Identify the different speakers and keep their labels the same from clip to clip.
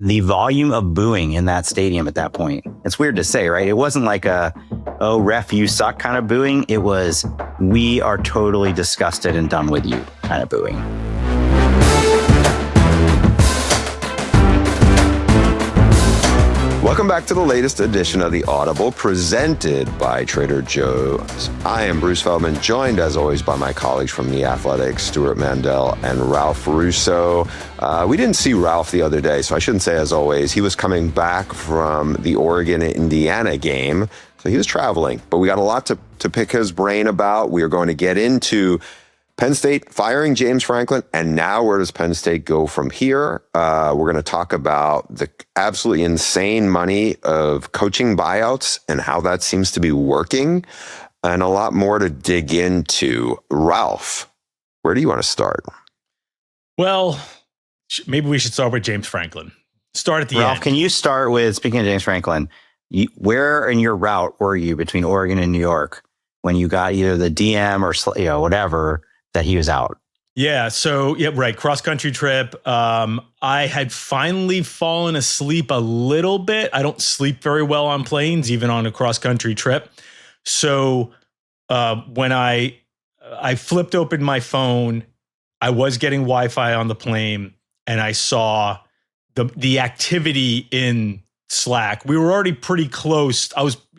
Speaker 1: the volume of booing in that stadium at that point. It's weird to say, right? It wasn't like a, oh, ref, you suck kind of booing. It was, we are totally disgusted and done with you kind of booing.
Speaker 2: Welcome back to the latest edition of The Audible, presented by Trader Joe's. I am Bruce Feldman, joined as always by my colleagues from The Athletic, Stuart Mandel and Ralph Russo. We didn't see Ralph the other day, so I shouldn't say as always. He was coming back from the Oregon-Indiana game, so he was traveling. But we got a lot to pick his brain about. We are going to get into Penn State firing James Franklin, and now where does Penn State go from here? We're going to talk about the absolutely insane money of coaching buyouts and how that seems to be working, and a lot more to dig into. Ralph, where do you want to start?
Speaker 3: Well, maybe we should start with James Franklin. Start at the
Speaker 1: Ralph,
Speaker 3: end.
Speaker 1: can you start with, speaking of James Franklin, where in your route were you between Oregon and New York when you got either the DM or whatever that he was out?
Speaker 3: Yeah. So, yeah, right. Cross-country trip. I had finally fallen asleep a little bit. I don't sleep very well on planes, even on a cross-country trip. So when I flipped open my phone, I was getting Wi-Fi on the plane, and I saw the activity in Slack. We were already pretty close.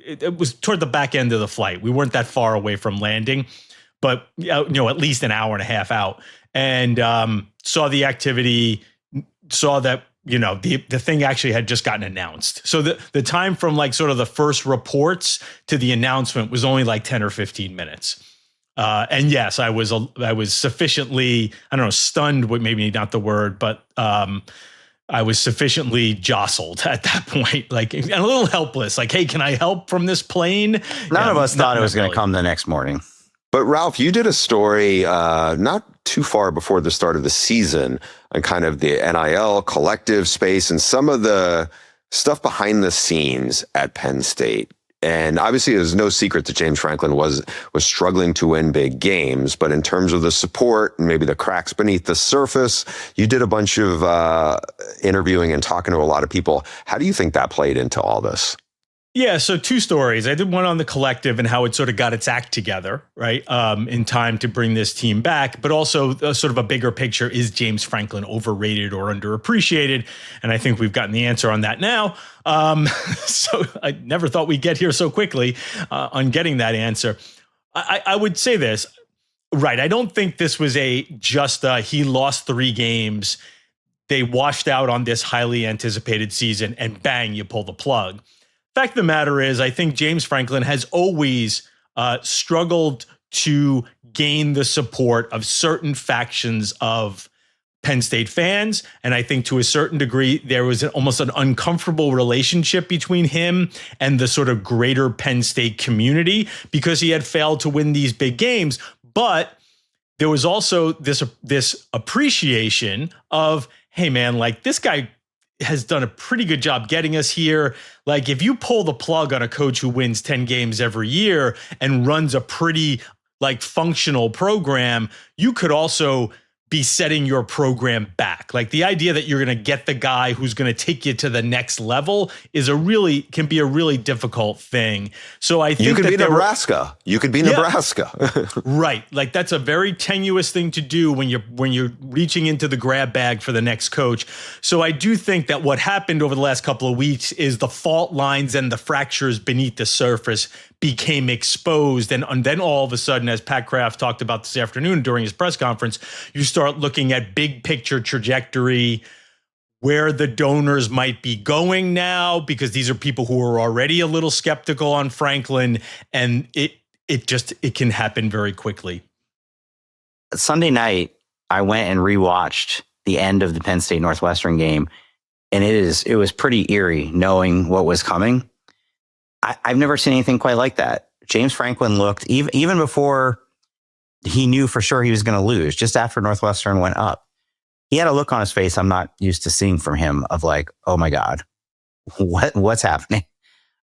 Speaker 3: It was toward the back end of the flight. We weren't that far away from landing, but at least an hour and a half out, and saw the activity, saw that the thing actually had just gotten announced. So the time from like sort of the first reports to the announcement was only like 10 or 15 minutes. And yes, I was sufficiently, I don't know, stunned, maybe not the word, but I was sufficiently jostled at that point, like, and a little helpless. Like, hey, can I help from this plane?
Speaker 1: None of us thought it was going to come the next morning.
Speaker 2: But Ralph, you did a story not too far before the start of the season on kind of the NIL collective space and some of the stuff behind the scenes at Penn State. And obviously, there's no secret that James Franklin was struggling to win big games. But in terms of the support and maybe the cracks beneath the surface, you did a bunch of interviewing and talking to a lot of people. How do you think that played into all this?
Speaker 3: Yeah, so two stories. I did one on the collective and how it sort of got its act together, right, in time to bring this team back, but also sort of a bigger picture. Is James Franklin overrated or underappreciated? And I think we've gotten the answer on that now. So I never thought we'd get here so quickly on getting that answer. I would say this, right, I don't think this was he lost 3 games, they washed out on this highly anticipated season, and bang, you pull the plug. Fact of the matter is, I think James Franklin has always struggled to gain the support of certain factions of Penn State fans. And I think to a certain degree, there was almost an uncomfortable relationship between him and the sort of greater Penn State community because he had failed to win these big games. But there was also this appreciation of, hey, man, like this guy has done a pretty good job getting us here. Like if you pull the plug on a coach who wins 10 games every year and runs a pretty like functional program, you could also be setting your program back. Like the idea that you're going to get the guy who's going to take you to the next level can be a really difficult thing. So I think
Speaker 2: you could be Nebraska. You could be Nebraska.
Speaker 3: Right. Like that's a very tenuous thing to do when you're reaching into the grab bag for the next coach. So I do think that what happened over the last couple of weeks is the fault lines and the fractures beneath the surface became exposed. And then all of a sudden, as Pat Kraft talked about this afternoon during his press conference, you start looking at big picture trajectory, where the donors might be going now, because these are people who are already a little skeptical on Franklin, and it can happen very quickly.
Speaker 1: Sunday night, I went and rewatched the end of the Penn State Northwestern game, and it was pretty eerie knowing what was coming. I've never seen anything quite like that. James Franklin looked, even before he knew for sure he was going to lose, just after Northwestern went up, he had a look on his face I'm not used to seeing from him of like, oh my God, what's happening?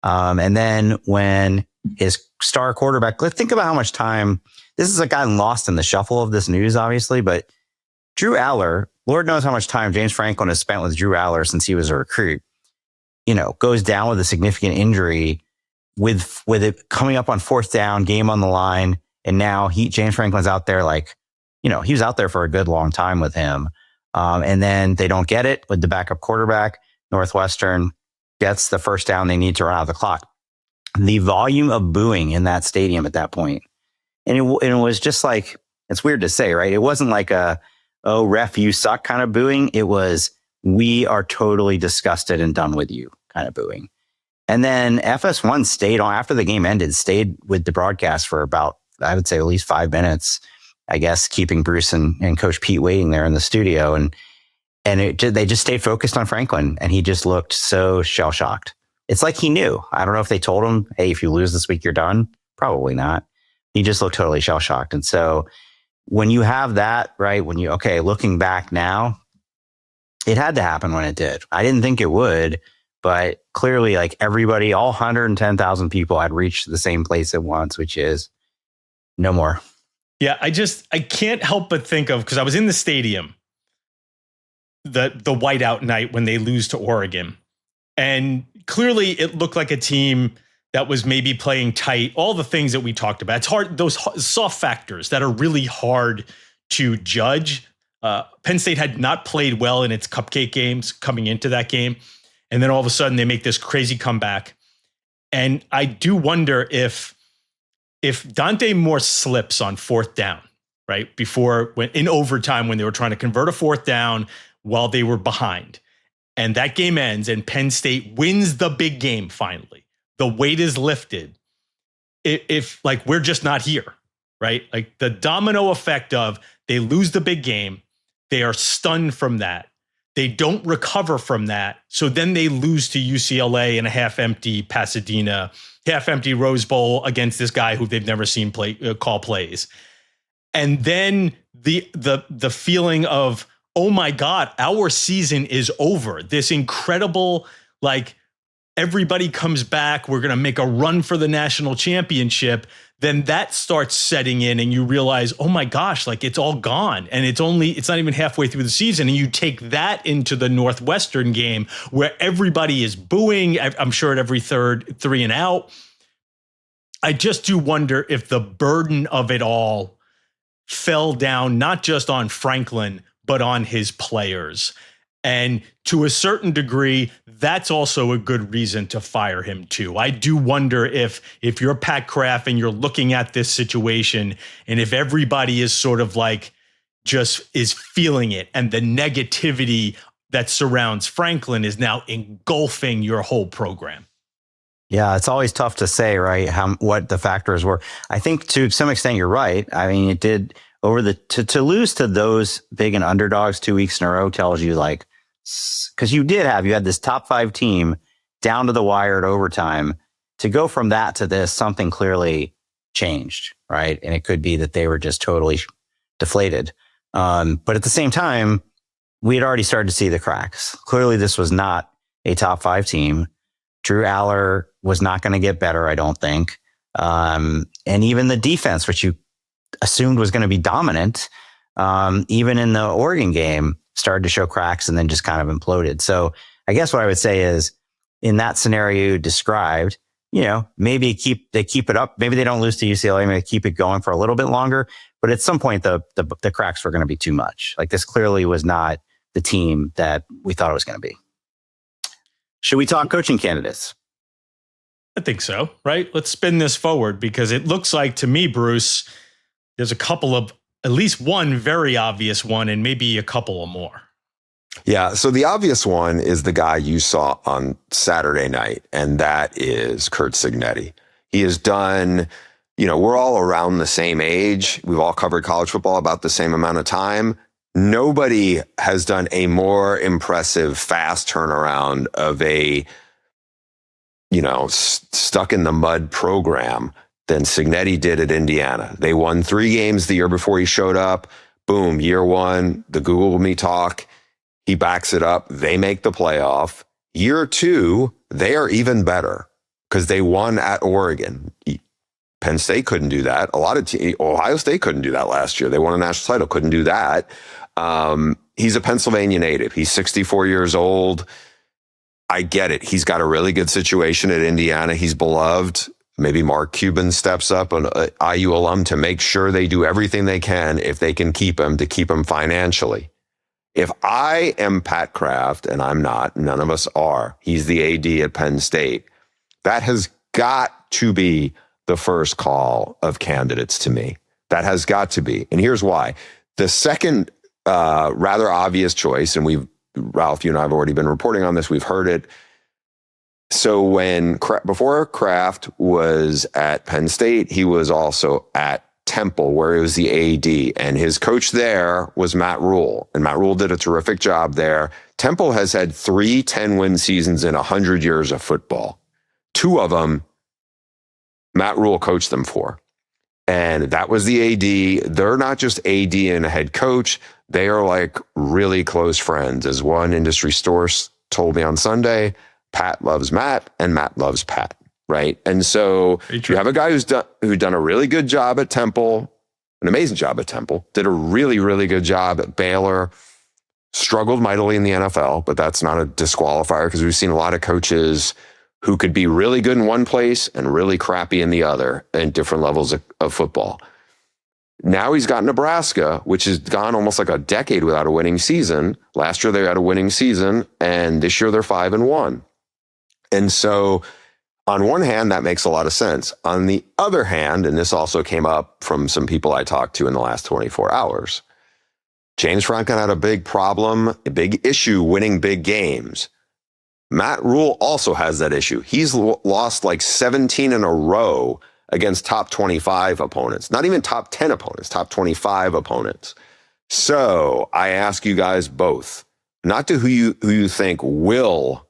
Speaker 1: And then when his star quarterback, let's think about how much time, this has gotten lost in the shuffle of this news, obviously, but Drew Aller, Lord knows how much time James Franklin has spent with Drew Aller since he was a recruit, goes down with a significant injury with it coming up on fourth down, game on the line. And now James Franklin's out there he was out there for a good long time with him. And then they don't get it with the backup quarterback. Northwestern gets the first down they need to run out the clock. The volume of booing in that stadium at that point. And it was just like, it's weird to say, right? It wasn't like oh, ref, you suck kind of booing. It was, we are totally disgusted and done with you kind of booing. And then FS1 stayed on after the game ended, stayed with the broadcast for about, I would say at least 5 minutes, I guess, keeping Bruce and Coach Pete waiting there in the studio. And they just stayed focused on Franklin, and he just looked so shell-shocked. It's like he knew. I don't know if they told him, hey, if you lose this week, you're done. Probably not. He just looked totally shell-shocked. And so when you have that, right, looking back now, it had to happen when it did. I didn't think it would, but clearly, like, everybody, all 110,000 people had reached the same place at once, which is no more.
Speaker 3: Yeah, I can't help but think of, because I was in the stadium the whiteout night when they lose to Oregon. And clearly it looked like a team that was maybe playing tight, all the things that we talked about. It's hard, those soft factors that are really hard to judge. Penn State had not played well in its cupcake games coming into that game. And then all of a sudden they make this crazy comeback. And I do wonder if Dante Moore slips on fourth down, right? In overtime, when they were trying to convert a fourth down while they were behind, and that game ends and Penn State wins the big game finally, the weight is lifted. If like, we're just not here, right? Like the domino effect of they lose the big game, they are stunned from that. They don't recover from that. So then they lose to UCLA in a half-empty Pasadena, half-empty Rose Bowl against this guy who they've never seen call plays. And then the feeling of, oh my God, our season is over. This incredible, like, everybody comes back, we're going to make a run for the national championship. Then that starts setting in and you realize, oh my gosh, like, it's all gone. And it's not even halfway through the season. And you take that into the Northwestern game where everybody is booing, I'm sure at every third 3 and out. I just do wonder if the burden of it all fell down, not just on Franklin, but on his players. And to a certain degree, that's also a good reason to fire him too. I do wonder if you're Pat Kraft and you're looking at this situation, and if everybody is sort of like just is feeling it, and the negativity that surrounds Franklin is now engulfing your whole program.
Speaker 1: Yeah, it's always tough to say, right, what the factors were. I think to some extent you're right. I mean, it did to lose to those big and underdogs 2 weeks in a row tells you, like, because you had this top 5 team down to the wire at overtime. To go from that to this, something clearly changed, right? And it could be that they were just totally deflated. But at the same time, we had already started to see the cracks. Clearly, this was not a top 5 team. Drew Aller was not going to get better, I don't think. And even the defense, which you assumed was going to be dominant, even in the Oregon game, started to show cracks and then just kind of imploded. So I guess what I would say is, in that scenario you described, maybe they keep it up. Maybe they don't lose to UCLA. Maybe they keep it going for a little bit longer. But at some point, the cracks were going to be too much. Like, this clearly was not the team that we thought it was going to be. Should we talk coaching candidates?
Speaker 3: I think so, right? Let's spin this forward, because it looks like to me, Bruce, there's a couple of, at least one very obvious one, and maybe a couple of more.
Speaker 2: Yeah. So the obvious one is the guy you saw on Saturday night, and that is Curt Cignetti. He has done, we're all around the same age. We've all covered college football about the same amount of time. Nobody has done a more impressive, fast turnaround of a, stuck in the mud program than Cignetti did at Indiana. They won 3 games the year before he showed up. Boom, year 1, the Google Me talk. He backs it up. They make the playoff. Year 2, they are even better because they won at Oregon. Penn State couldn't do that. Ohio State couldn't do that last year. They won a national title, couldn't do that. He's a Pennsylvania native. He's 64 years old. I get it. He's got a really good situation at Indiana. He's beloved. Maybe Mark Cuban steps up, an IU alum, to make sure they do everything they can if they can keep him, to keep him financially. If I am Pat Kraft, and I'm not, none of us are, he's the AD at Penn State, that has got to be the first call of candidates to me. That has got to be. And here's why. The second rather obvious choice, and Ralph, you and I have already been reporting on this, we've heard it. So before Kraft was at Penn State, he was also at Temple, where he was the AD, and his coach there was Matt Rhule, and Matt Rhule did a terrific job there. Temple has had 3 10-win seasons in 100 years of football. 2 of them, Matt Rhule coached them for. And that was the AD. They're not just AD and a head coach. They are like really close friends. As one industry source told me on Sunday, Pat loves Matt and Matt loves Pat, right? And so you have a guy who's done a really good job at Temple, an amazing job at Temple, did a really, really good job at Baylor, struggled mightily in the NFL, but that's not a disqualifier because we've seen a lot of coaches who could be really good in one place and really crappy in the other in different levels of football. Now he's got Nebraska, which has gone almost like a decade without a winning season. Last year they had a winning season, and this year they're 5-1. And so on one hand, that makes a lot of sense. On the other hand, and this also came up from some people I talked to in the last 24 hours, James Franklin had a big problem, a big issue winning big games. Matt Rhule also has that issue. He's lost like 17 in a row against top 25 opponents, not even top 10 opponents, top 25 opponents. So I ask you guys both, not to who you think will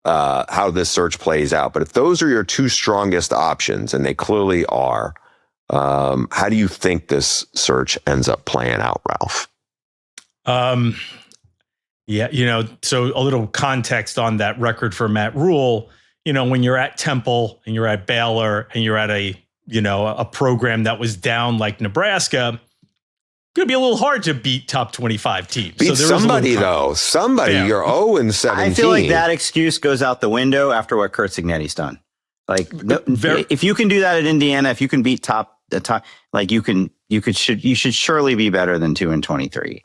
Speaker 2: how this search plays out, but if those are your 2 strongest options, and they clearly are, how do you think this search ends up playing out, Ralph?
Speaker 3: Yeah, so a little context on that record for Matt Rhule. When you're at Temple and you're at Baylor and you're at a program that was down like Nebraska, it's going to be a little hard to beat top 25 teams.
Speaker 2: Beat somebody, though. Somebody. Yeah. You're 0-17.
Speaker 1: I feel like that excuse goes out the window after what Curt Cignetti's done. Like, if you can do that at Indiana, if you can beat the top, like you should surely be better than 2-23.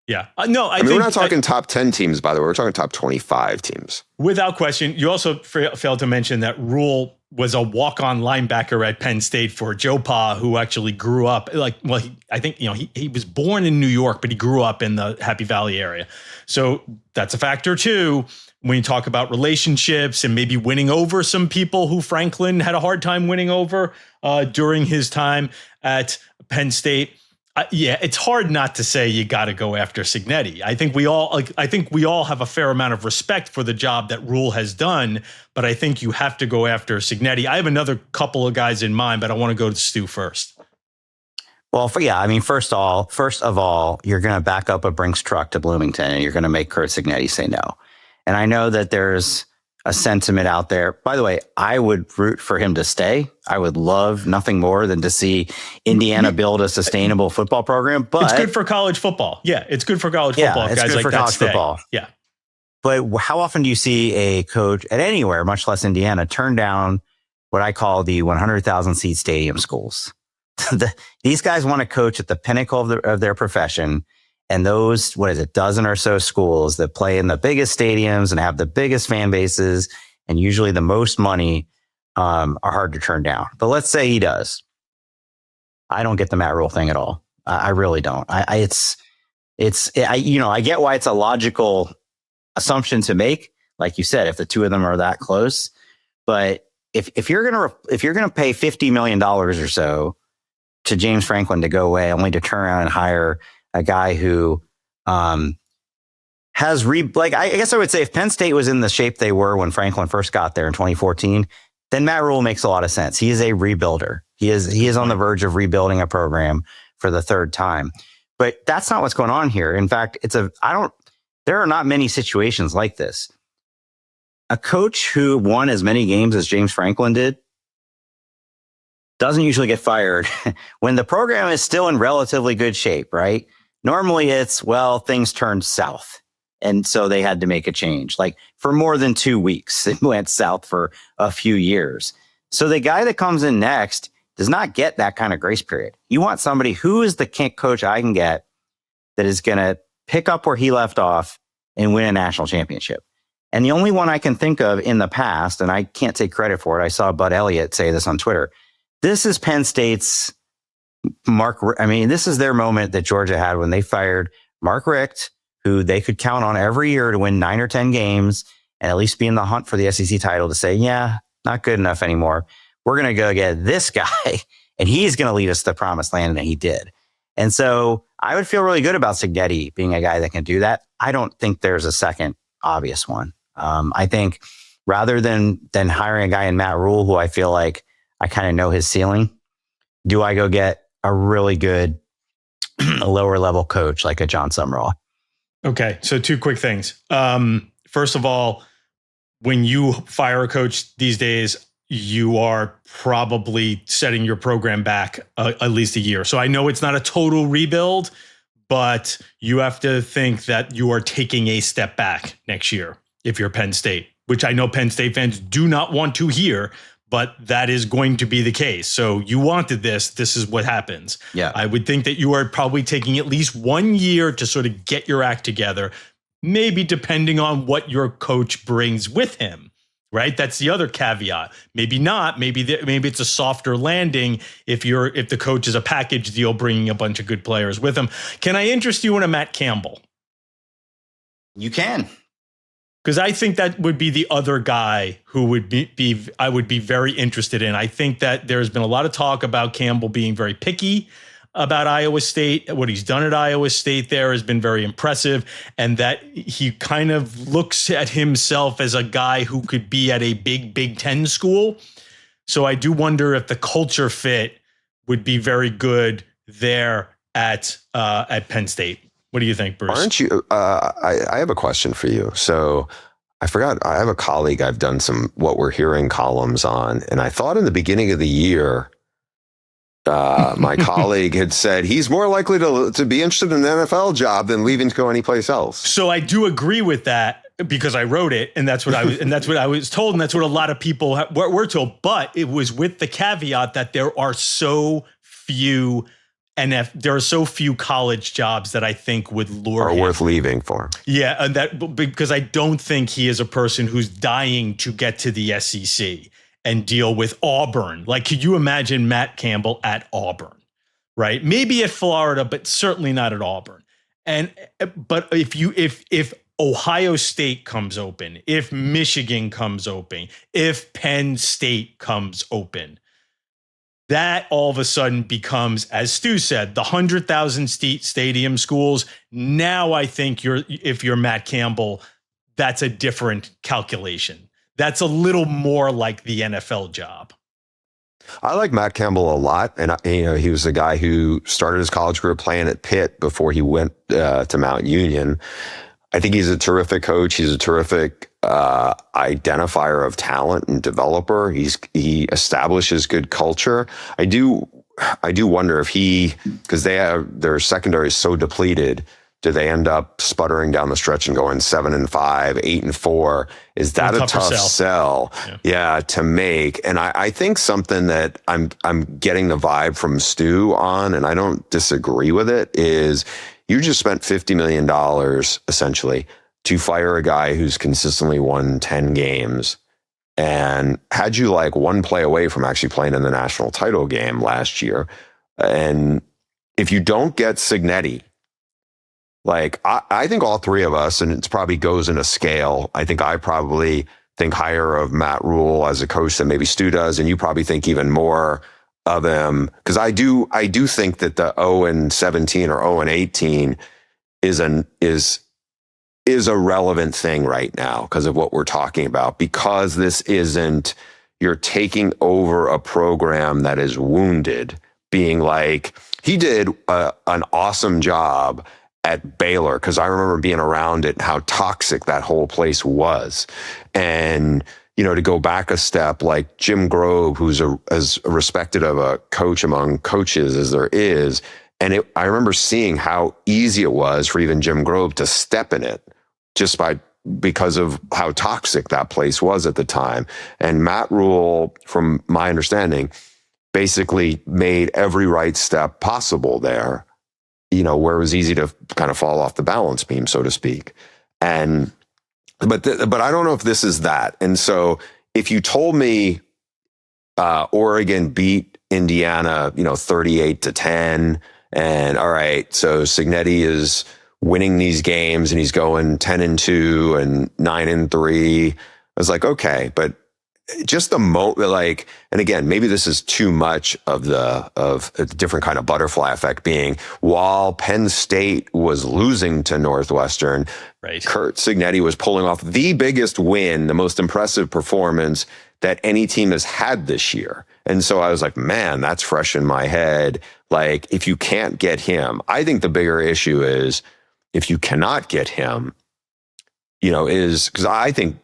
Speaker 3: Yeah. No, I think
Speaker 2: we're not talking top 10 teams, by the way. We're talking top 25 teams.
Speaker 3: Without question. You also failed to mention that Rhule was a walk-on linebacker at Penn State for Joe Pa, who actually grew up he was born in New York, but he grew up in the Happy Valley area. So that's a factor too. When you talk about relationships and maybe winning over some people who Franklin had a hard time winning over during his time at Penn State. It's hard not to say you got to go after Cignetti. I think we all have a fair amount of respect for the job that Rhule has done, but I think you have to go after Cignetti. I have another couple of guys in mind, but I want to go to Stu first.
Speaker 1: Well, first of all, you're going to back up a Brinks truck to Bloomington, and you're going to make Curt Cignetti say no. And I know that there's a sentiment out there. By the way, I would root for him to stay. I would love nothing more than to see Indiana build a sustainable football program. But
Speaker 3: it's good for college football. Yeah, it's good for college football.
Speaker 1: It's
Speaker 3: guys
Speaker 1: good for college football.
Speaker 3: Yeah.
Speaker 1: But how often do you see a coach at anywhere, much less Indiana, turn down what I call the 100,000 seat stadium schools? These guys want to coach at the pinnacle of their profession. And those, dozen or so schools that play in the biggest stadiums and have the biggest fan bases and usually the most money are hard to turn down. But let's say he does. I don't get the Matt Rhule thing at all. I really don't. I get why it's a logical assumption to make. Like you said, if the 2 of them are that close, but if you're gonna pay $50 million or so to James Franklin to go away, only to turn around and hire a guy who I guess I would say if Penn State was in the shape they were when Franklin first got there in 2014, then Matt Rhule makes a lot of sense. He is a rebuilder. He is on the verge of rebuilding a program for the 3rd time. But that's not what's going on here. In fact, there are not many situations like this. A coach who won as many games as James Franklin did doesn't usually get fired when the program is still in relatively good shape, right? Normally it's, well, things turned south. And so they had to make a change. Like for more than 2 weeks, it went south for a few years. So the guy that comes in next does not get that kind of grace period. You want somebody who is the coach I can get that is going to pick up where he left off and win a national championship. And the only one I can think of in the past, and I can't take credit for it, I saw Bud Elliott say this on Twitter. This is Penn State's this is their moment that Georgia had when they fired Mark Richt, who they could count on every year to win 9 or 10 games and at least be in the hunt for the SEC title, to say, yeah, not good enough anymore. We're going to go get this guy and he's going to lead us to the promised land. And he did. And so I would feel really good about Cignetti being a guy that can do that. I don't think there's a second obvious one. I think rather than hiring a guy in Matt Rhule, who I feel like I kind of know his ceiling, do I go get a really good lower level coach like a John Sumrall?
Speaker 3: Okay, so 2 quick things. First of all, when you fire a coach these days, you are probably setting your program back at least a year. So I know it's not a total rebuild, but you have to think that you are taking a step back next year if you're Penn State, which I know Penn State fans do not want to hear, but that is going to be the case. So you wanted this. This is what happens.
Speaker 1: Yeah.
Speaker 3: I would think that you are probably taking at least 1 year to sort of get your act together, maybe depending on what your coach brings with him, right? That's the other caveat. Maybe not. Maybe it's a softer landing if the coach is a package deal bringing a bunch of good players with him. Can I interest you in a Matt Campbell?
Speaker 1: You can.
Speaker 3: Because I think that would be the other guy who I would be very interested in. I think that there's been a lot of talk about Campbell being very picky about Iowa State. What he's done at Iowa State there has been very impressive, and that he kind of looks at himself as a guy who could be at a Big Ten school. So I do wonder if the culture fit would be very good there at Penn State. What do you think, Bruce?
Speaker 2: Aren't you? I have a question for you. So I forgot. I have a colleague I've done some What We're Hearing columns on, and I thought in the beginning of the year, my colleague had said he's more likely to be interested in an NFL job than leaving to go anyplace else.
Speaker 3: So I do agree with that because I wrote it, and that's what I was, and that's what I was told, and that's what a lot of people were told. But it was with the caveat that there are so few. And if there are so few college jobs that I think would lure him.
Speaker 2: Worth leaving for.
Speaker 3: Yeah, and that because I don't think he is a person who's dying to get to the SEC and deal with Auburn. Like, could you imagine Matt Campbell at Auburn, right? Maybe at Florida, but certainly not at Auburn. But if Ohio State comes open, if Michigan comes open, if Penn State comes open, that all of a sudden becomes, as Stu said, the 100,000 seat stadium schools. Now I think if you're Matt Campbell, that's a different calculation. That's a little more like the NFL job.
Speaker 2: I like Matt Campbell a lot, and he was a guy who started his college career playing at Pitt before he went to Mount Union. I think he's a terrific coach. He's a terrific identifier of talent and developer. He establishes good culture. I do wonder if because their secondary is so depleted, do they end up sputtering down the stretch and going 7-5, 8-4? Is that a tough sell? Yeah, to make. And I think something that I'm getting the vibe from Stu on, and I don't disagree with it, is you just spent $50 million essentially to fire a guy who's consistently won 10 games and had you like one play away from actually playing in the national title game last year. And if you don't get Cignetti, like I think all three of us, and it probably goes in a scale. I think I probably think higher of Matt Rhule as a coach than maybe Stu does, and you probably think even more of him, because I do think that the 0-17 or 0-18 is a relevant thing right now because of what we're talking about. Because this isn't, you're taking over a program that is wounded, being like, he did an awesome job at Baylor, because I remember being around it, how toxic that whole place was. And, to go back a step, like Jim Grove, who's as respected of a coach among coaches as there is, And I remember seeing how easy it was for even Jim Grobe to step in it just because of how toxic that place was at the time. And Matt Rhule, from my understanding, basically made every right step possible there, where it was easy to kind of fall off the balance beam, so to speak. And, but I don't know if this is that. And so if you told me Oregon beat Indiana, 38-10, and all right, so Cignetti is winning these games and he's going 10-2 and 9-3. I was like, okay, but just the and again, maybe this is too much of a different kind of butterfly effect, being while Penn State was losing to Northwestern, right, Curt Cignetti was pulling off the biggest win, the most impressive performance that any team has had this year. And so I was like, man, that's fresh in my head. Like, if you can't get him, I think the bigger issue is if you cannot get him, is because I think,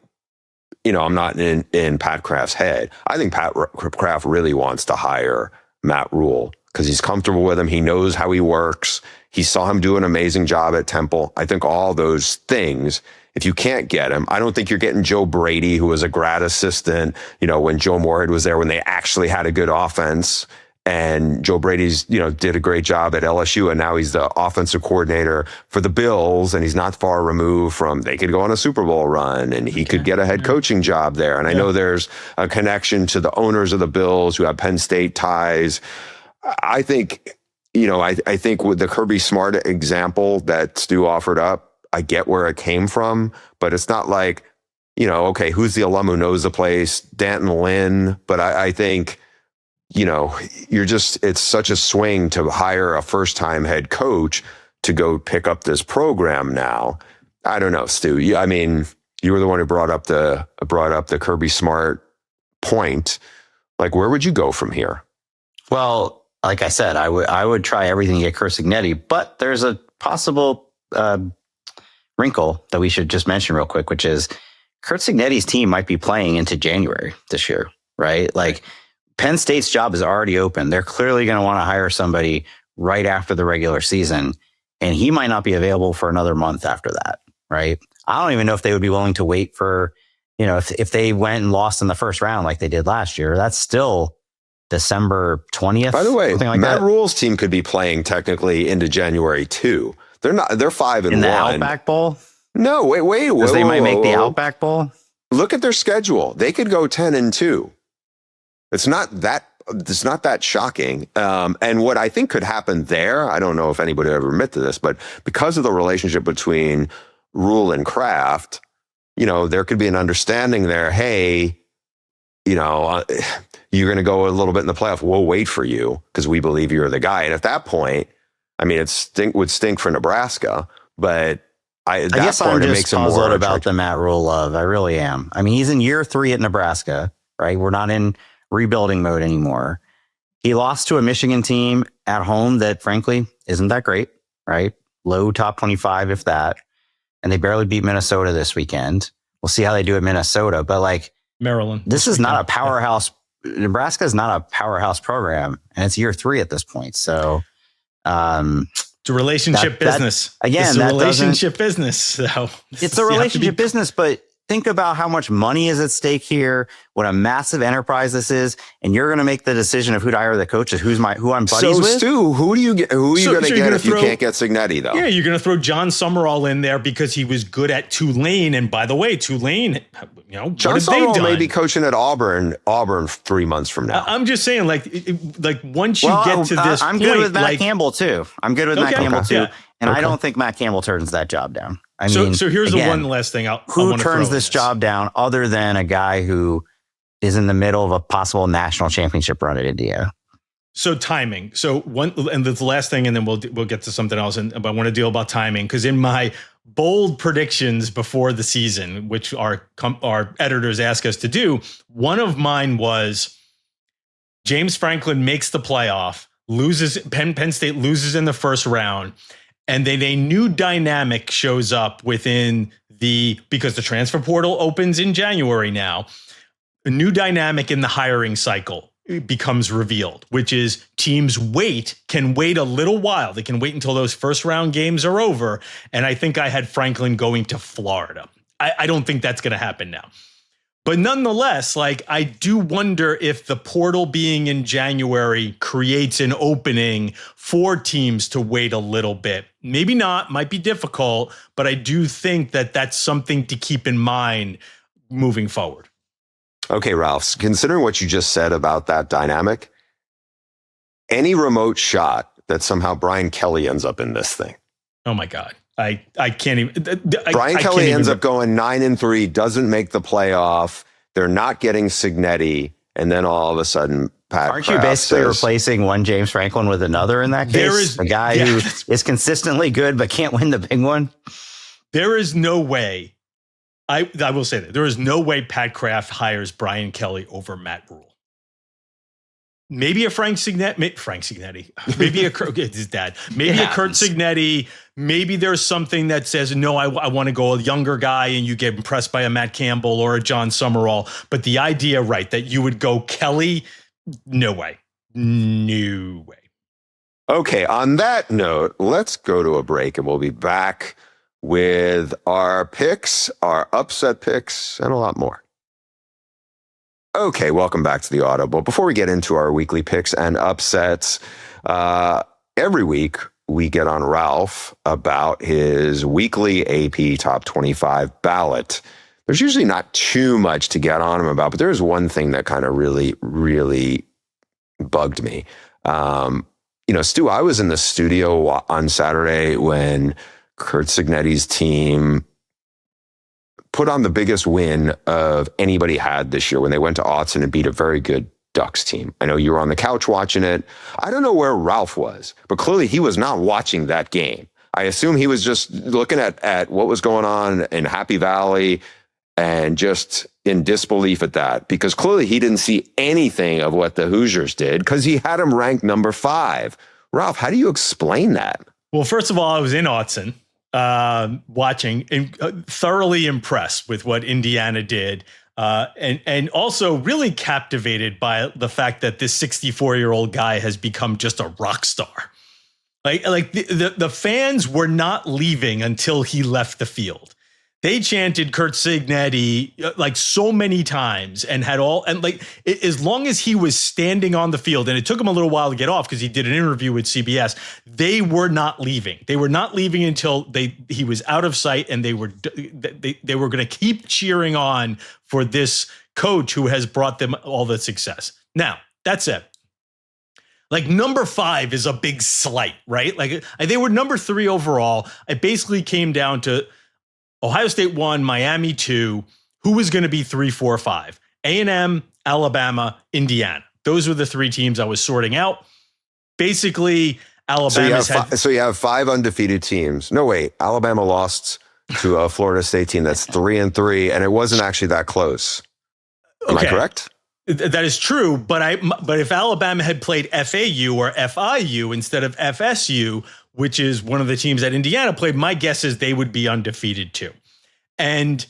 Speaker 2: I'm not in Pat Kraft's head. I think Pat Kraft really wants to hire Matt Rhule because he's comfortable with him. He knows how he works. He saw him do an amazing job at Temple. I think all those things, if you can't get him, I don't think you're getting Joe Brady, who was a grad assistant, when Joe Moorhead was there, when they actually had a good offense. And Joe Brady's, did a great job at LSU, and now he's the offensive coordinator for the Bills, and he's not far removed from, they could go on a Super Bowl run, and he could get a head coaching job there. And I know there's a connection to the owners of the Bills who have Penn State ties. I think, I think with the Kirby Smart example that Stu offered up, I get where it came from, but it's not like, okay, who's the alum who knows the place? Danton Lynn. But I think, it's such a swing to hire a first-time head coach to go pick up this program now. I don't know, Stu. You were the one who brought up the Kirby Smart point. Like, where would you go from here?
Speaker 1: Well, like I said, I would try everything to get Curt Cignetti, but there's a possible wrinkle that we should just mention real quick, which is Curt Cignetti's team might be playing into January this year, right? Like, Penn State's job is already open. They're clearly going to want to hire somebody right after the regular season, and he might not be available for another month after that, right? I don't even know if they would be willing to wait for, if they went and lost in the first round like they did last year. That's still December 20th.
Speaker 2: By the way, Matt Rhule's team could be playing technically into January too. They're not. They're 5-1
Speaker 1: in the Outback Bowl.
Speaker 2: No, wait.
Speaker 1: Because they might make the Outback Bowl.
Speaker 2: Look at their schedule. They could go 10-2. It's not that shocking. And what I think could happen there, I don't know if anybody would ever admit to this, but because of the relationship between Rhule and Kraft, there could be an understanding there. Hey, you're going to go a little bit in the playoff. We'll wait for you because we believe you're the guy. And at that point, it would stink for Nebraska, but I guess I'm just puzzled
Speaker 1: about the Matt Rhule love. I really am. He's in year 3 at Nebraska, right? We're not in rebuilding mode anymore. He lost to a Michigan team at home that frankly isn't that great, right? Low top 25, if that. And they barely beat Minnesota this weekend. We'll see how they do at Minnesota, but like
Speaker 3: Maryland,
Speaker 1: this is not a powerhouse. Nebraska is not a powerhouse program, and it's year 3 at this point. So,
Speaker 3: it's a relationship business.
Speaker 1: Again,
Speaker 3: it's a relationship business. So
Speaker 1: it's a relationship business, but think about how much money is at stake here, what a massive enterprise this is, and you're going to make the decision of who to hire the coaches, who I'm buddies with.
Speaker 2: So, Stu, who are you going to get if you can't get Cignetti, though?
Speaker 3: Yeah, you're going to throw John Sumrall in there because he was good at Tulane. And by the way, Tulane,
Speaker 2: John Sumrall may be coaching at Auburn 3 months from now.
Speaker 3: I'm just saying, like once you get to this
Speaker 1: I'm
Speaker 3: point,
Speaker 1: good with Matt Campbell, too. And I don't think Matt Campbell turns that job down.
Speaker 3: So here's the one last thing.
Speaker 1: Who turns this job down other than a guy who is in the middle of a possible national championship run at India?
Speaker 3: So timing. So the last thing, and then we'll get to something else. But I want to deal about timing because in my bold predictions before the season, which our editors ask us to do, one of mine was James Franklin makes the playoff, loses. Penn State loses in the first round. And then a new dynamic shows up because the transfer portal opens in January now, a new dynamic in the hiring cycle becomes revealed, which is teams can wait a little while. They can wait until those first round games are over. And I think I had Franklin going to Florida. I don't think that's going to happen now. But nonetheless, like, I do wonder if the portal being in January creates an opening for teams to wait a little bit. Maybe not, might be difficult, but I do think that that's something to keep in mind moving forward.
Speaker 2: Okay, Ralph, considering what you just said about that dynamic, any remote shot that somehow Brian Kelly ends up in this thing.
Speaker 3: Oh my God. I can't even.
Speaker 2: Brian Kelly ends up going 9-3, doesn't make the playoff. They're not getting Cignetti. And then all of a sudden, Pat
Speaker 1: Aren't
Speaker 2: Kraft
Speaker 1: you basically
Speaker 2: says,
Speaker 1: replacing one James Franklin with another in that case?
Speaker 3: There is
Speaker 1: a guy who is consistently good but can't win the big one.
Speaker 3: There is no way. I will say that there is no way Pat Kraft hires Brian Kelly over Matt Rhule. Maybe a Frank Cignetti. Maybe his dad. Maybe a Curt Cignetti. Maybe there's something that says, no, I want to go a younger guy, and you get impressed by a Matt Campbell or a John Sumrall. But the idea, right, that you would go Kelly, no way. No way.
Speaker 2: Okay, on that note, let's go to a break, and we'll be back with our picks, our upset picks, and a lot more. Okay, welcome back to the Audible. Before we get into our weekly picks and upsets, every week we get on Ralph about his weekly AP Top 25 ballot. There's usually not too much to get on him about, but there's one thing that kind of really, really bugged me. Stu, I was in the studio on Saturday when Curt Cignetti's team put on the biggest win of anybody had this year when they went to Autzen and beat a very good Ducks team. I know you were on the couch watching it. I don't know where Ralph was, but clearly he was not watching that game. I assume he was just looking at what was going on in Happy Valley and just in disbelief at that, because clearly he didn't see anything of what the Hoosiers did because he had them ranked number 5. Ralph, how do you explain that?
Speaker 3: Well, first of all, I was in Autzen watching and thoroughly impressed with what Indiana did. And also really captivated by the fact that this 64-year-old guy has become just a rock star. Like the fans were not leaving until he left the field. They chanted Curt Cignetti like so many times and as long as he was standing on the field, and it took him a little while to get off because he did an interview with CBS, they were not leaving. They were not leaving until he was out of sight, and they were going to keep cheering on for this coach who has brought them all the success. Now, that's it. Like, number 5 is a big slight, right? Like, they were number 3 overall. It basically came down to Ohio State 1, Miami 2. Who was going to be 3, 4, 5? A&M, Alabama, Indiana. Those were the 3 teams I was sorting out. Basically, Alabama.
Speaker 2: So you have 5 undefeated teams. No, wait. Alabama lost to a Florida State team that's 3-3, and it wasn't actually that close. Am I correct?
Speaker 3: That is true, but if Alabama had played FAU or FIU instead of FSU, which is one of the teams that Indiana played, my guess is they would be undefeated too. And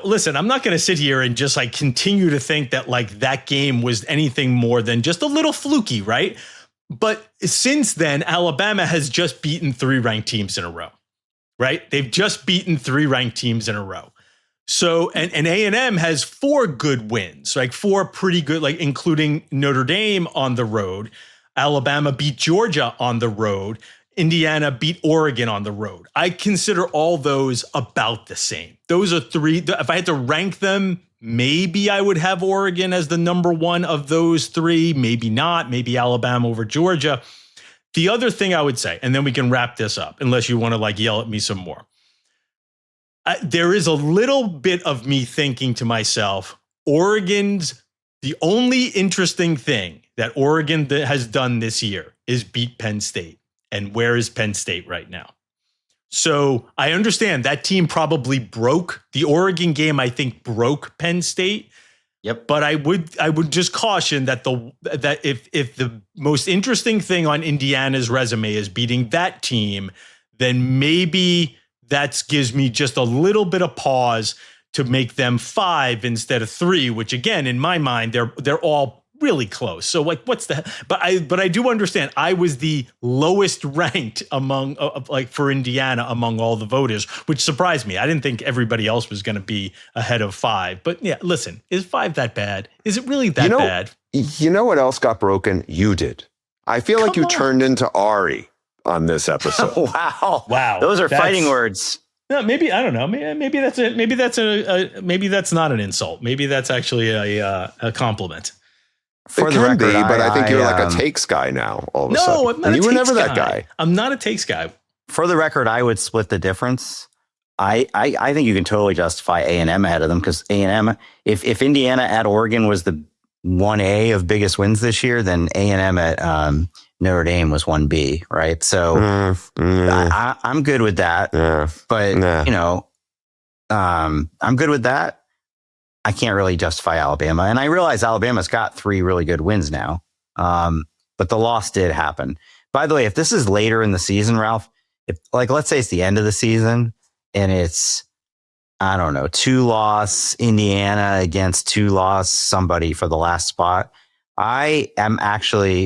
Speaker 3: listen, I'm not going to sit here and just like continue to think that like that game was anything more than just a little fluky, right? But since then, Alabama has just beaten 3 ranked teams in a row, right? They've just beaten 3 ranked teams in a row. So, and A&M has 4 good wins, like 4 pretty good, like including Notre Dame on the road. Alabama beat Georgia on the road. Indiana beat Oregon on the road. I consider all those about the same. Those are 3. If I had to rank them, maybe I would have Oregon as the number 1 of those 3. Maybe not. Maybe Alabama over Georgia. The other thing I would say, and then we can wrap this up, unless you want to like yell at me some more. There is a little bit of me thinking to myself, the only interesting thing that Oregon has done this year is beat Penn State. And where is Penn State right now? So I understand that team probably broke the Oregon game. I think broke Penn State.
Speaker 1: Yep.
Speaker 3: But I would just caution that if the most interesting thing on Indiana's resume is beating that team, then maybe that gives me just a little bit of pause to make them 5 instead of 3, which again, in my mind, they're all really close. So like, what's the? But I do understand. I was the lowest ranked among for Indiana among all the voters, which surprised me. I didn't think everybody else was going to be ahead of 5. But yeah, listen, is 5 that bad? Is it really that bad?
Speaker 2: You know what else got broken? You did. I feel like you turned into Ari on this episode.
Speaker 1: Wow. Those are fighting words.
Speaker 3: No, maybe I don't know. Maybe that's maybe that's not an insult. Maybe that's actually a compliment.
Speaker 2: For the record, but I think you're like a takes guy now. All of a sudden,
Speaker 3: I'm not.
Speaker 2: You were never that guy.
Speaker 3: I'm not a takes guy.
Speaker 1: For the record, I would split the difference. I think you can totally justify A&M ahead of them because A&M, if Indiana at Oregon was the 1A of biggest wins this year, then A&M at Notre Dame was 1B, right? So I'm good with that.
Speaker 2: Yeah.
Speaker 1: But, I'm good with that. I can't really justify Alabama. And I realize Alabama's got 3 really good wins now. But the loss did happen. By the way, if this is later in the season, Ralph, let's say it's the end of the season and it's, I don't know, 2-loss Indiana against 2-loss somebody for the last spot. I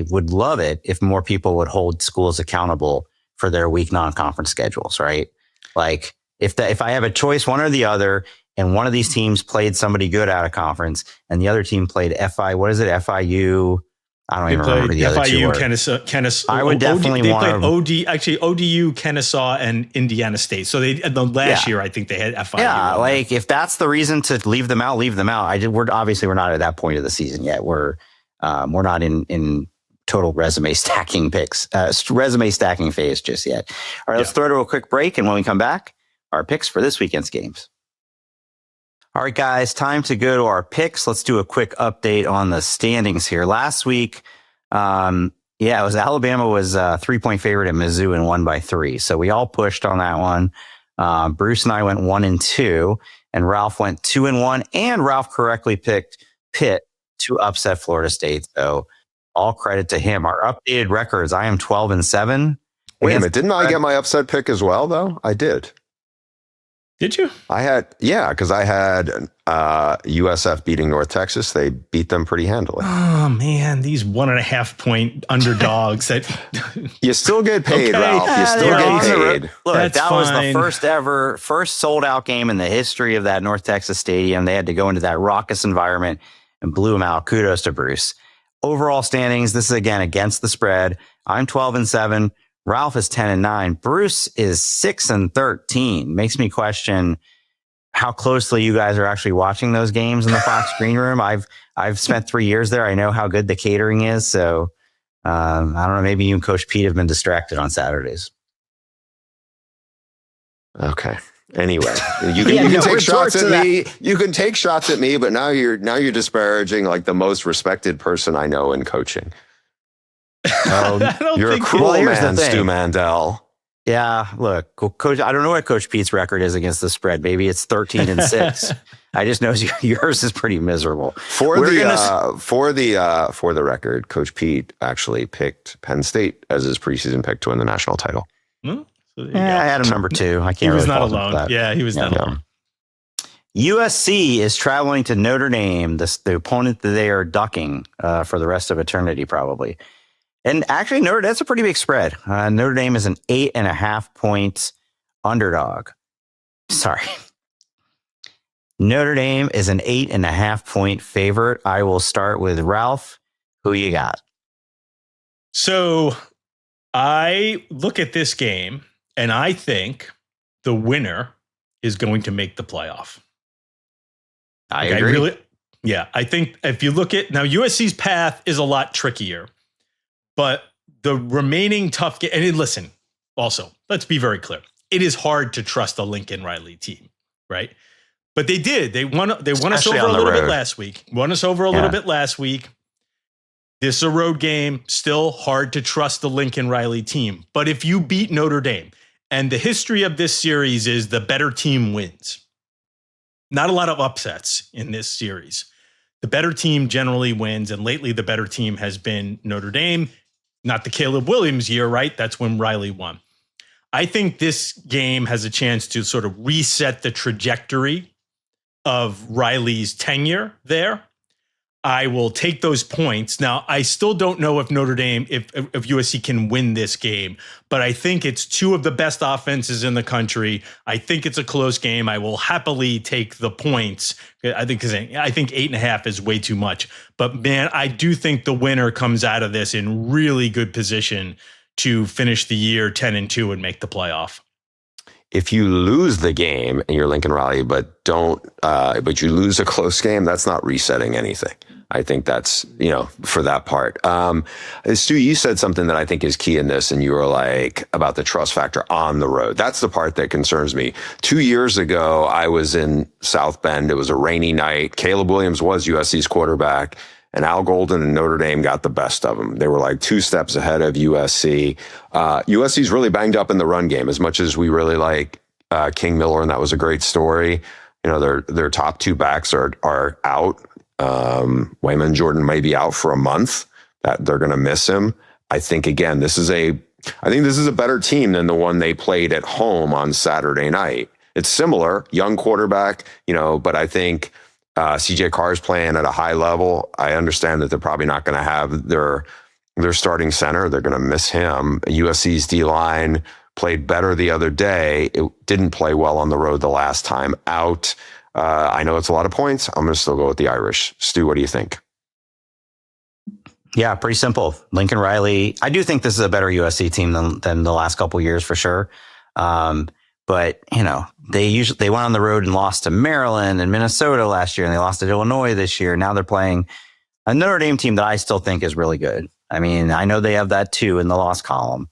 Speaker 1: would love it if more people would hold schools accountable for their weak non-conference schedules, right? Like if I have a choice, one or the other, and one of these teams played somebody good out of conference and the other team played FIU. I don't even remember the other two.
Speaker 3: FIU, Kennesaw.
Speaker 1: I would definitely want
Speaker 3: to. ODU, Kennesaw, and Indiana State. So last year, I think they had FIU.
Speaker 1: Yeah, like if that's the reason to leave them out, leave them out. We're not at that point of the season yet. We're not in total resume stacking phase just yet. All right, let's throw to a quick break, and when we come back, our picks for this weekend's games. All right, guys, time to go to our picks. Let's do a quick update on the standings here. Last week, it was Alabama was a 3-point favorite at Mizzou and won by 3. So we all pushed on that one. Bruce and I went 1-2, and Ralph went 2-1, and Ralph correctly picked Pitt to upset Florida State. So all credit to him. Our updated records, I am 12-7.
Speaker 2: Wait a minute, didn't I get my upset pick as well, though? I did.
Speaker 3: Did you?
Speaker 2: Because I had USF beating North Texas. They beat them pretty handily.
Speaker 3: Oh, man, these 1.5-point underdogs.
Speaker 2: You still get paid, Ralph. You still get paid.
Speaker 1: Look, that was the first sold-out game in the history of that North Texas stadium. They had to go into that raucous environment and blew them out. Kudos to Bruce. Overall standings, this is, again, against the spread. I'm 12-7. Ralph is 10-9. Bruce is 6-13. Makes me question how closely you guys are actually watching those games in the Fox green room. I've spent 3 years there. I know how good the catering is. So I don't know. Maybe you and Coach Pete have been distracted on Saturdays.
Speaker 2: Okay. Anyway, you can take shots at me. You can take shots at me, but now you're disparaging like the most respected person I know in coaching. You're a cruel man, Stu Mandel.
Speaker 1: Yeah, look, Coach. I don't know what Coach Pete's record is against the spread. Maybe it's 13-6. I just know yours is pretty miserable.
Speaker 2: For the record, Coach Pete actually picked Penn State as his preseason pick to win the national title.
Speaker 3: So
Speaker 1: I had him number 2. I can't.
Speaker 3: He was not alone. Yeah, he was not alone.
Speaker 1: USC is traveling to Notre Dame, the opponent that they are ducking for the rest of eternity, probably. And actually, that's a pretty big spread. Notre Dame is an 8.5-point underdog. Sorry. Notre Dame is an 8.5-point favorite. I will start with Ralph. Who you got?
Speaker 3: So I look at this game and I think the winner is going to make the playoff.
Speaker 1: I agree.
Speaker 3: I think if you look at now, USC's path is a lot trickier. But the remaining tough game, and listen, also, let's be very clear. It is hard to trust a Lincoln Riley team, right? But they did. They won us over a little bit last week. This is a road game. Still hard to trust the Lincoln Riley team. But if you beat Notre Dame, and the history of this series is the better team wins. Not a lot of upsets in this series. The better team generally wins, and lately the better team has been Notre Dame. Not the Caleb Williams year, right? That's when Riley won. I think this game has a chance to sort of reset the trajectory of Riley's tenure there. I will take those points. Now, I still don't know if Notre Dame, if USC can win this game, but I think it's two of the best offenses in the country. I think it's a close game. I will happily take the points. I think 8.5 is way too much. But man, I do think the winner comes out of this in really good position to finish the year 10-2 and make the playoff.
Speaker 2: If you lose the game and you're Lincoln Riley, but you lose a close game, that's not resetting anything. I think that's, for that part. Stu, you said something that I think is key in this, and you were like about the trust factor on the road. That's the part that concerns me. 2 years ago, I was in South Bend. It was a rainy night. Caleb Williams was USC's quarterback, and Al Golden and Notre Dame got the best of them. They were like 2 steps ahead of USC. USC's really banged up in the run game, as much as we really like King Miller, and that was a great story. Their top 2 backs are out. Wayman Jordan may be out for a month. That they're going to miss him. I think again, this is a better team than the one they played at home on Saturday night. It's similar, young quarterback, but I think CJ Carr's playing at a high level. I understand that they're probably not going to have their starting center. They're going to miss him. USC's D-line played better the other day. It didn't play well on the road the last time out. I know it's a lot of points. I'm going to still go with the Irish. Stu, what do you think?
Speaker 1: Yeah, pretty simple. Lincoln Riley. I do think this is a better USC team than the last couple of years for sure. But they went on the road and lost to Maryland and Minnesota last year, and they lost to Illinois this year. Now they're playing a Notre Dame team that I still think is really good. I mean, I know they have that 2 in the loss column,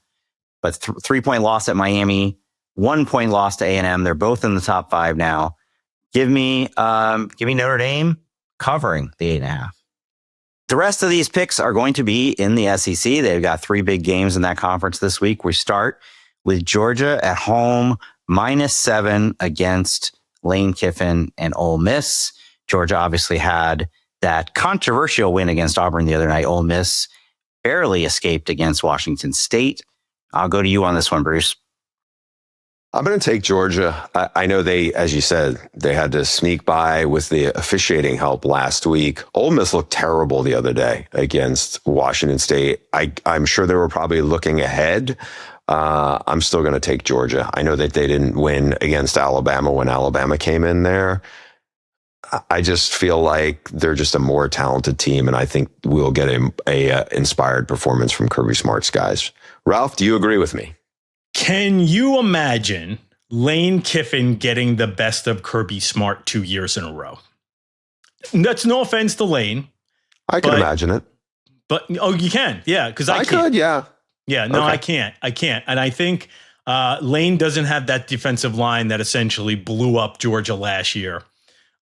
Speaker 1: but 3-point loss at Miami, 1-point loss to A&M. They're both in the top 5 now. Give me Notre Dame covering the 8.5. The rest of these picks are going to be in the SEC. They've got 3 big games in that conference this week. We start with Georgia at home, -7 against Lane Kiffin and Ole Miss. Georgia obviously had that controversial win against Auburn the other night. Ole Miss barely escaped against Washington State. I'll go to you on this one, Bruce.
Speaker 2: I'm going to take Georgia. I know they, as you said, they had to sneak by with the officiating help last week. Ole Miss looked terrible the other day against Washington State. I'm sure they were probably looking ahead. I'm still going to take Georgia. I know that they didn't win against Alabama when Alabama came in there. I just feel like they're just a more talented team, and I think we'll get a inspired performance from Kirby Smart's guys. Ralph, do you agree with me?
Speaker 3: Can you imagine Lane Kiffin getting the best of Kirby Smart 2 years in a row? That's no offense to Lane.
Speaker 2: I can imagine it.
Speaker 3: But, you can. Yeah, because I
Speaker 2: could, yeah.
Speaker 3: Yeah, no,
Speaker 2: Okay.
Speaker 3: I can't. And I think Lane doesn't have that defensive line that essentially blew up Georgia last year.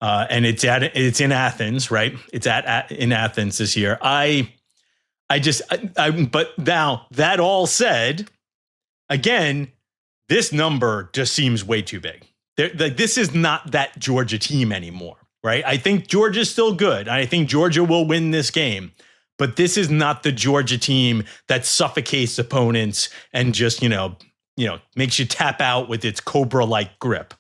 Speaker 3: And it's in Athens, right? It's in Athens this year. But now that all said, again, this number just seems way too big. This is not that Georgia team anymore, right? I think Georgia's still good. I think Georgia will win this game, but this is not the Georgia team that suffocates opponents and just, makes you tap out with its Cobra-like grip.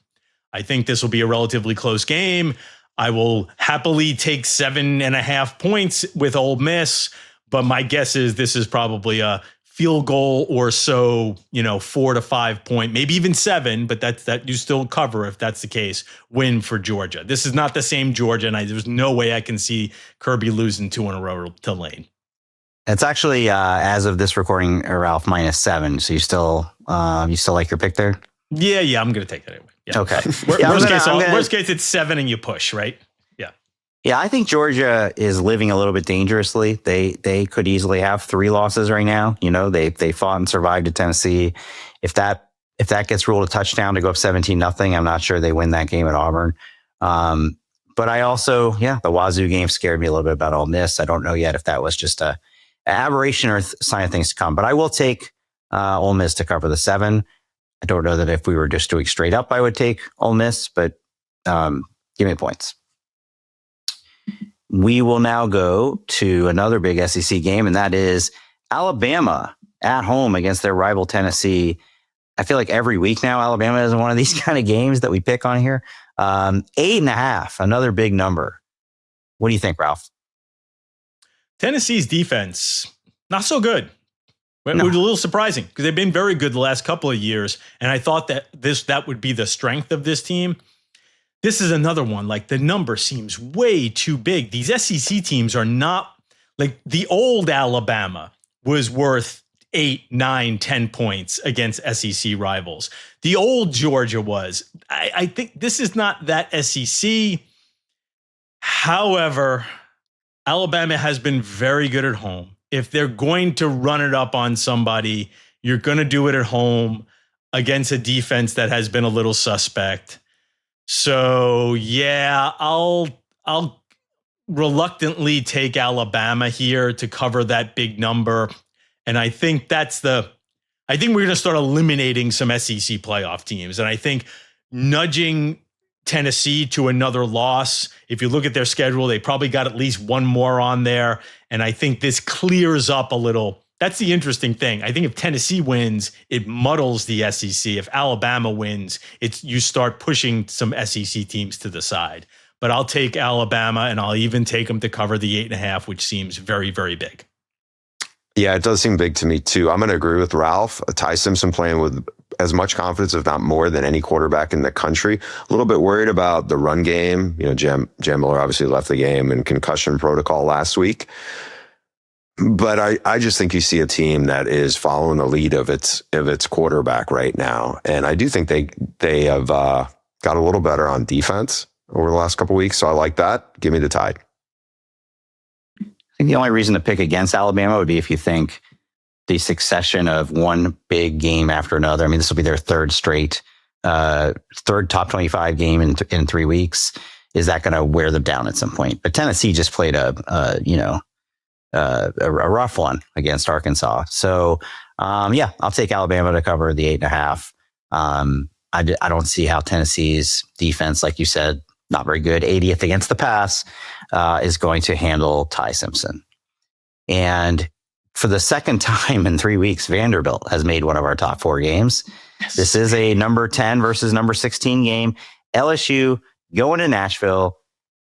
Speaker 3: I think this will be a relatively close game. I will happily take 7.5 points with Ole Miss, but my guess is this is probably a field goal or so, 4 to 5 point, maybe even 7, but that you still cover if that's the case, win for Georgia. This is not the same Georgia, and there's no way I can see Kirby losing 2 in a row to Lane.
Speaker 1: It's actually, as of this recording, Ralph, -7. So you still like your pick there?
Speaker 3: Yeah, I'm going to take that anyway. Yeah.
Speaker 1: Okay.
Speaker 3: Worst case, it's 7 and you push, right? Yeah.
Speaker 1: Yeah, I think Georgia is living a little bit dangerously. They could easily have 3 losses right now. They fought and survived at Tennessee. If that gets ruled a touchdown to go up 17-0, I'm not sure they win that game at Auburn. But I also, the Wazoo game scared me a little bit about Ole Miss. I don't know yet if that was just an aberration or sign of things to come. But I will take Ole Miss to cover the 7. I don't know that if we were just doing straight up, I would take Ole Miss, but give me points. We will now go to another big SEC game, and that is Alabama at home against their rival Tennessee. I feel like every week now, Alabama is one of these kind of games that we pick on here. 8.5, another big number. What do you think, Ralph?
Speaker 3: Tennessee's defense, not so good. It was a little surprising because they've been very good the last couple of years. And I thought that that would be the strength of this team. This is another one. Like, the number seems way too big. These SEC teams are not like the old Alabama was worth 8, 9, 10 points against SEC rivals. The old Georgia was. I think this is not that SEC. However, Alabama has been very good at home. If they're going to run it up on somebody, you're going to do it at home against a defense that has been a little suspect. So, yeah, I'll reluctantly take Alabama here to cover that big number. And I think we're going to start eliminating some SEC playoff teams. And I think nudging Tennessee to another loss. If you look at their schedule, they probably got at least one more on there. And I think this clears up a little. That's the interesting thing. I think if Tennessee wins, it muddles the SEC. If Alabama wins, you start pushing some SEC teams to the side. But I'll take Alabama, and I'll even take them to cover the 8.5, which seems very, very big.
Speaker 2: Yeah, it does seem big to me too. I'm going to agree with Ralph. Ty Simpson playing with as much confidence, if not more, than any quarterback in the country. A little bit worried about the run game. You know, Jam Miller obviously left the game in concussion protocol last week. But I just think you see a team that is following the lead of its quarterback right now. And I do think they have got a little better on defense over the last couple of weeks. So I like that. Give me the Tide.
Speaker 1: I think the only reason to pick against Alabama would be if you think the succession of one big game after another. I mean, this will be their third top 25 game in 3 weeks. Is that going to wear them down at some point? But Tennessee just played a rough one against Arkansas. So, I'll take Alabama to cover the 8.5. I don't see how Tennessee's defense, like you said, not very good, 80th against the pass, is going to handle Ty Simpson. And for the second time in 3 weeks, Vanderbilt has made one of our top 4 games. Yes. This is a number 10 versus number 16 game. LSU going to Nashville,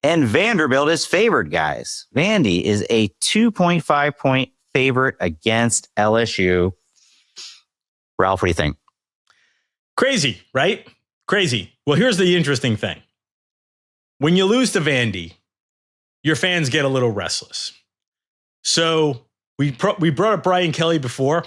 Speaker 1: and Vanderbilt is favored, guys. Vandy is a 2.5 point favorite against LSU. Ralph, what do you think?
Speaker 3: Crazy, right? Crazy. Well, here's the interesting thing. When you lose to Vandy, your fans get a little restless. So we brought up Brian Kelly before.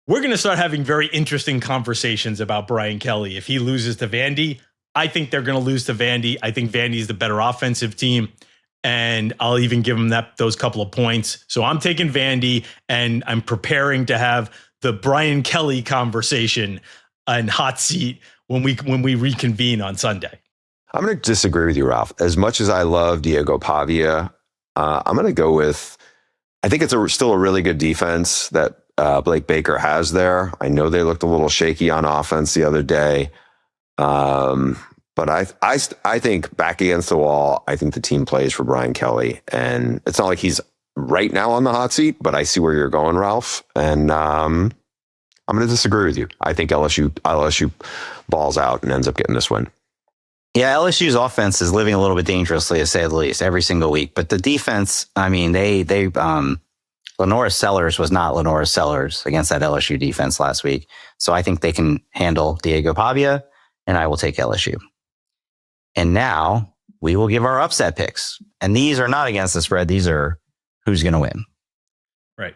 Speaker 3: We're going to start having very interesting conversations about Brian Kelly. If he loses to Vandy, I think they're going to lose to Vandy. I think Vandy's the better offensive team, and I'll even give them those couple of points. So I'm taking Vandy, and I'm preparing to have the Brian Kelly conversation and hot seat when we reconvene on Sunday.
Speaker 2: I'm going to disagree with you, Ralph. As much as I love Diego Pavia, I'm going to go with, I think it's still a really good defense that Blake Baker has there. I know they looked a little shaky on offense the other day. But I think back against the wall, I think the team plays for Brian Kelly. And it's not like he's right now on the hot seat, but I see where you're going, Ralph. And I'm going to disagree with you. I think LSU balls out and ends up getting this win.
Speaker 1: Yeah, LSU's offense is living a little bit dangerously, to say the least, every single week. But the defense, I mean, Lenora Sellers was not Lenora Sellers against that LSU defense last week. So I think they can handle Diego Pavia, and I will take LSU. And now we will give our upset picks. And these are not against the spread. These are who's going to win.
Speaker 3: Right.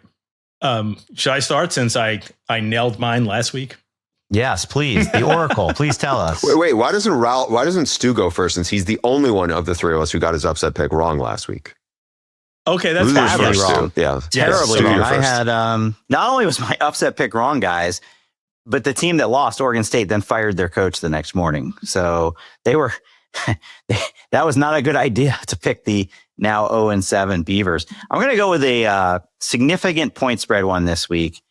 Speaker 3: Should I start since I nailed mine last week?
Speaker 1: Yes, please. The Oracle, please tell us.
Speaker 2: Wait, why doesn't Stu go first, since he's the only one of the three of us who got his upset pick wrong last week?
Speaker 3: Okay, that's
Speaker 1: terribly wrong.
Speaker 2: Yeah,
Speaker 1: terribly wrong. I had not only was my upset pick wrong, guys, but the team that lost, Oregon State, then fired their coach the next morning. So they were that was not a good idea to pick the now 0-7 Beavers. I'm going to go with a significant point spread one this week.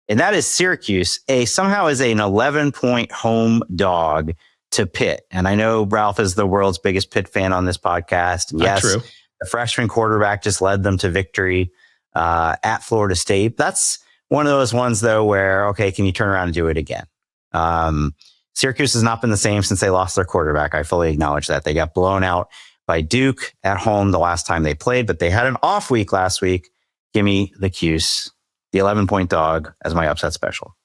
Speaker 1: And that is Syracuse, somehow is an 11-point home dog to Pitt. And I know Ralph is the world's biggest Pitt fan on this podcast. Yes,
Speaker 3: true.
Speaker 1: The freshman quarterback just led them to victory at Florida State. That's one of those ones, though, where, okay, can you turn around and do it again? Syracuse has not been the same since they lost their quarterback. I fully acknowledge that. They got blown out by Duke at home the last time they played, but they had an off week last week. Give me the Cuse, the 11-point dog, as my upset special.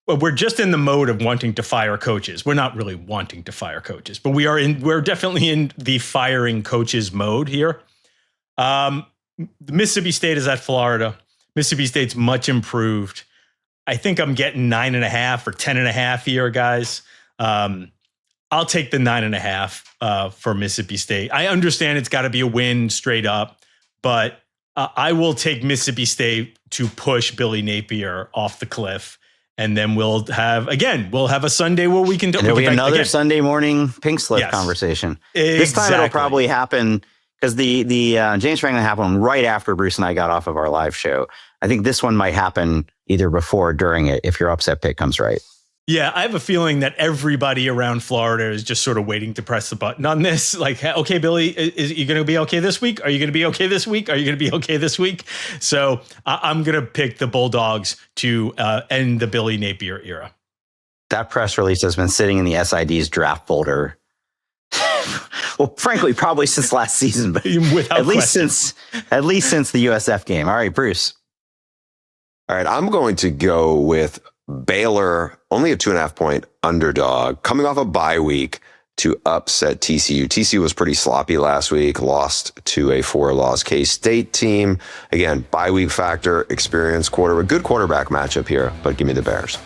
Speaker 3: Well, we're just in the mode of wanting to fire coaches. We're not really wanting to fire coaches, but we're definitely in the firing coaches mode here. Mississippi State is at Florida. Mississippi State's much improved. I think I'm getting 9.5 or 10.5 here, guys. I'll take the 9.5 for Mississippi State. I understand it's got to be a win straight up, but I will take Mississippi State to push Billy Napier off the cliff. And then we'll have a Sunday where we can do.
Speaker 1: There'll be another Sunday morning pink slip conversation.
Speaker 3: Exactly.
Speaker 1: This time it'll probably happen because the James Franklin happened right after Bruce and I got off of our live show. I think this one might happen either before or during it if your upset pick comes right.
Speaker 3: Yeah, I have a feeling that everybody around Florida is just sort of waiting to press the button on this. Like, okay, Billy, is you going to be okay this week? Are you going to be okay this week? Are you going to be okay this week? So I'm going to pick the Bulldogs to end the Billy Napier era.
Speaker 1: That press release has been sitting in the SID's draft folder. Well, frankly, probably since last season, but at least since the USF game. All right, Bruce.
Speaker 2: All right, I'm going to go with Baylor, only a 2.5-point underdog, coming off a bye week to upset TCU. TCU was pretty sloppy last week, lost to a 4-loss K-State team. Again, bye week factor, experienced a good quarterback matchup here, but give me the Bears.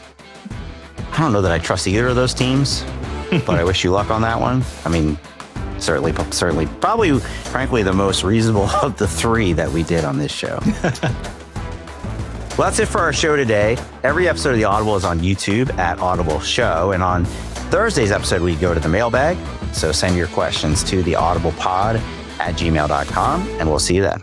Speaker 1: I don't know that I trust either of those teams, but I wish you luck on that one. I mean, certainly, probably, frankly, the most reasonable of the three that we did on this show. Well, that's it for our show today. Every episode of The Audible is on YouTube at Audible Show. And on Thursday's episode, we go to the mailbag. So send your questions to theaudiblepod@gmail.com, and we'll see you then.